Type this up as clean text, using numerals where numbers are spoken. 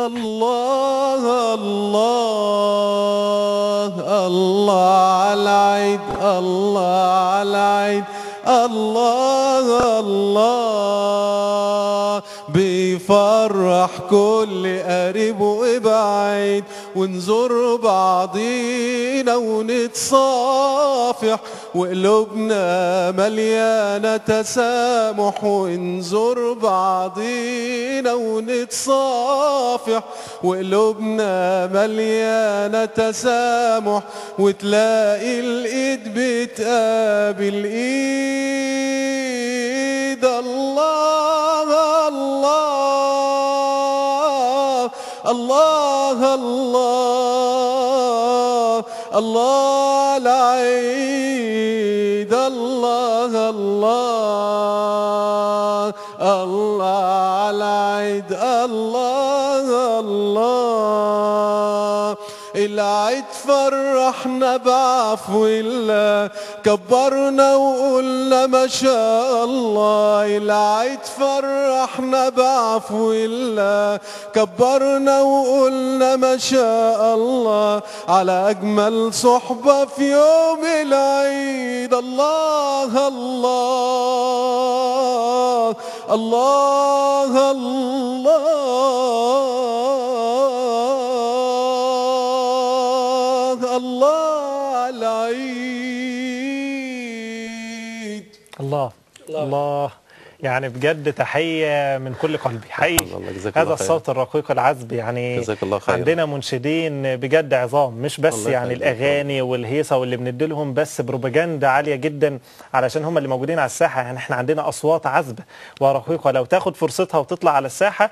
الله الله الله على العيد، الله على العيد، الله الله بيفرح كل قريب وبعيد، ونزور بعضينا ونتصافح وقلوبنا مليانة تسامح، ونزور بعضينا ونتصافح وقلوبنا مليانة تسامح، وتلاقي الإيد بتقابل إيد. الله الله الله الله الله العيد، الله الله الله على العيد، الله الله. العيد فرحنا بعفو الله، كبرنا وقلنا ما شاء الله. العيد فرحنا بعفو الله، كبرنا وقلنا ما شاء الله، على أجمل صحبة في يوم العيد. الله الله الله الله الله على العيد. الله الله، يعني بجد تحية من كل قلبي حقيقي. هذا الصوت الرقيق العذب، يعني جزاك الله خير. عندنا منشدين بجد عظام، مش بس يعني الأغاني والهيصة واللي بنديلهم بس بروباجندا عالية جدا علشان هم اللي موجودين على الساحة. يعني احنا عندنا أصوات عذبة ورقيقة، لو تاخد فرصتها وتطلع على الساحة